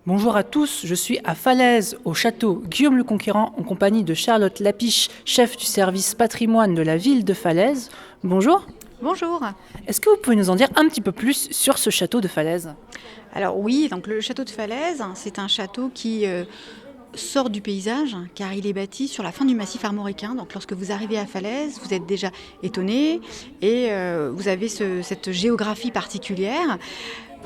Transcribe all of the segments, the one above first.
Bonjour à tous, je suis à Falaise, au château Guillaume le Conquérant, en compagnie de Charlotte Lapiche, chef du service patrimoine de la ville de Falaise. Bonjour. Bonjour. Est-ce que vous pouvez nous en dire un petit peu plus sur ce château de Falaise ? Alors oui, donc le château de Falaise, c'est un château qui sort du paysage car il est bâti sur la fin du massif armoricain. Donc lorsque vous arrivez à Falaise, vous êtes déjà étonné et vous avez cette géographie particulière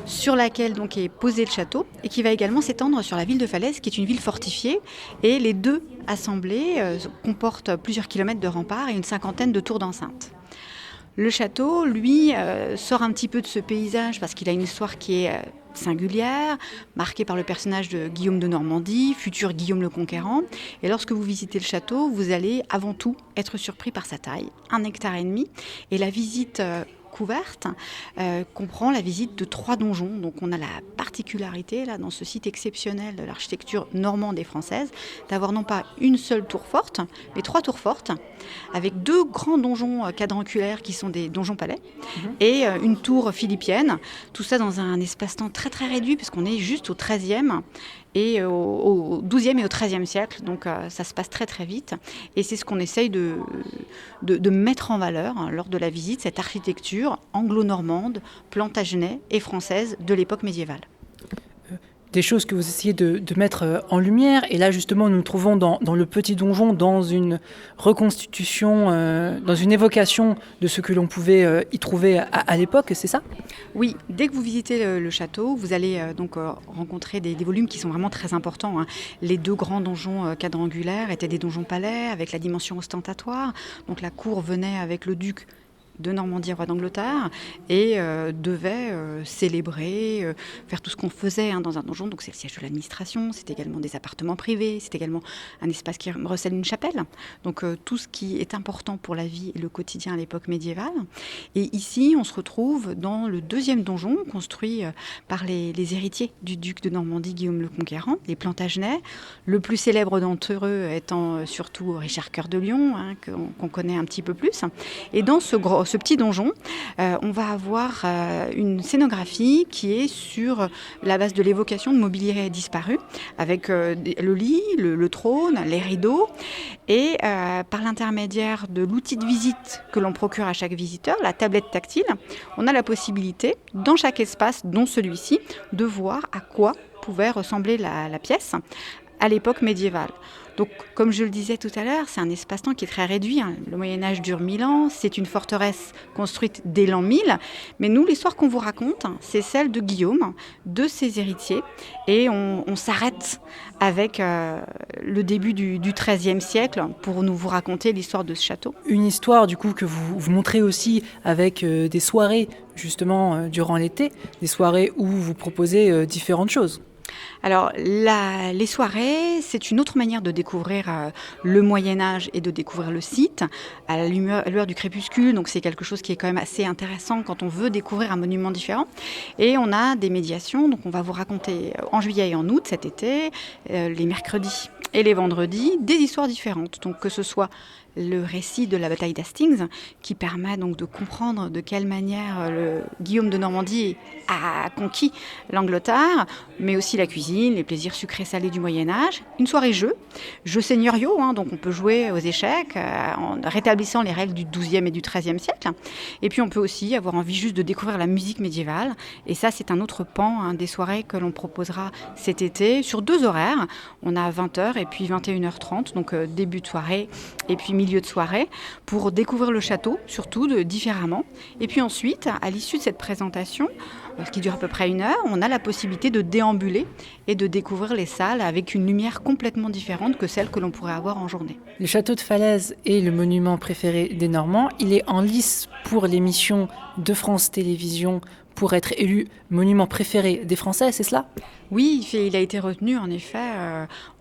sur laquelle donc est posé le château et qui va également s'étendre sur la ville de Falaise qui est une ville fortifiée et les deux assemblées comportent plusieurs kilomètres de remparts et une cinquantaine de tours d'enceinte. Le château, lui, sort un petit peu de ce paysage parce qu'il a une histoire qui est singulière, marquée par le personnage de Guillaume de Normandie, futur Guillaume le Conquérant. Et lorsque vous visitez le château, vous allez avant tout être surpris par sa taille, 1,5 hectare. Et la visite couverte comprend la visite de 3 donjons. Donc on a la particularité là dans ce site exceptionnel de l'architecture normande et française d'avoir non pas une seule tour forte, mais 3 tours fortes avec 2 grands donjons quadrangulaires qui sont des donjons palais et une tour philippienne. Tout ça dans un espace-temps très très réduit puisqu'on est juste au XIIIe et au XIIe et au XIIIe siècle. Donc ça se passe très très vite. Et c'est ce qu'on essaye de mettre en valeur lors de la visite, cette architecture anglo-normande, plantagenet et française de l'époque médiévale. Des choses que vous essayez de mettre en lumière. Et là, justement, nous nous trouvons dans le petit donjon, dans une reconstitution, dans une évocation de ce que l'on pouvait y trouver à l'époque, c'est ça ? Oui, dès que vous visitez le château, vous allez rencontrer des volumes qui sont vraiment très importants. Les 2 grands donjons quadrangulaires étaient des donjons palais avec la dimension ostentatoire. Donc la cour venait avec le duc de Normandie, roi d'Angleterre, et devait célébrer, faire tout ce qu'on faisait dans un donjon. Donc c'est le siège de l'administration, c'est également des appartements privés, c'est également un espace qui recèle une chapelle. Donc tout ce qui est important pour la vie et le quotidien à l'époque médiévale. Et ici, on se retrouve dans le 2e donjon, construit par les héritiers du duc de Normandie, Guillaume le Conquérant, les Plantagenets. Le plus célèbre d'entre eux étant surtout Richard Cœur de Lion, qu'on connaît un petit peu plus. Et dans ce petit donjon, on va avoir une scénographie qui est sur la base de l'évocation de mobilier disparu, avec le lit, le trône, les rideaux, et par l'intermédiaire de l'outil de visite que l'on procure à chaque visiteur, la tablette tactile, on a la possibilité, dans chaque espace, dont celui-ci, de voir à quoi pouvait ressembler la pièce à l'époque médiévale. Donc, comme je le disais tout à l'heure, c'est un espace-temps qui est très réduit. Le Moyen-Âge dure 1000 ans, c'est une forteresse construite dès l'an 1000. Mais nous, l'histoire qu'on vous raconte, c'est celle de Guillaume, de ses héritiers. Et on s'arrête avec le début du XIIIe siècle pour vous raconter l'histoire de ce château. Une histoire, du coup, que vous montrez aussi avec des soirées, justement, durant l'été, des soirées où vous proposez différentes choses. Alors, les soirées, c'est une autre manière de découvrir le Moyen-Âge et de découvrir le site à la lueur du crépuscule. Donc, c'est quelque chose qui est quand même assez intéressant quand on veut découvrir un monument différent. Et on a des médiations. Donc, on va vous raconter en juillet et en août cet été, les mercredis et les vendredis, des histoires différentes. Donc, que ce soit le récit de la bataille d'Hastings, qui permet donc de comprendre de quelle manière Guillaume de Normandie a conquis l'Angleterre, mais aussi la cuisine, les plaisirs sucrés salés du Moyen-Âge. Une soirée jeux seigneuriaux, donc on peut jouer aux échecs en rétablissant les règles du XIIe et du XIIIe siècle. Et puis on peut aussi avoir envie juste de découvrir la musique médiévale. Et ça, c'est un autre pan des soirées que l'on proposera cet été sur 2 horaires. On a 20h et puis 21h30, donc début de soirée et puis milieu de soirée, pour découvrir le château, surtout différemment. Et puis ensuite, à l'issue de cette présentation, qui dure à peu près 1 heure, on a la possibilité de déambuler et de découvrir les salles avec une lumière complètement différente que celle que l'on pourrait avoir en journée. Le château de Falaise est le monument préféré des Normands. Il est en lice pour l'émission de France Télévisions pour être élu monument préféré des Français, c'est cela ? Oui, il a été retenu, en effet.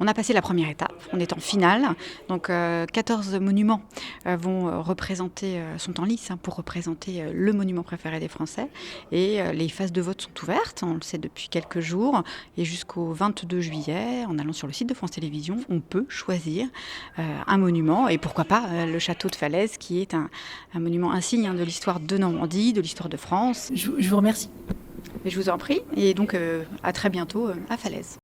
On a passé la première étape, on est en finale. Donc 14 monuments sont en lice pour représenter le monument préféré des Français. Et les phases de vote sont ouvertes, on le sait depuis quelques jours. Et jusqu'au 22 juillet, en allant sur le site de France Télévisions, on peut choisir un monument. Et pourquoi pas le château de Falaise, qui est un monument insigne de l'histoire de Normandie, de l'histoire de France. Je vous remercie. Mais je vous en prie, et donc à très bientôt à Falaise.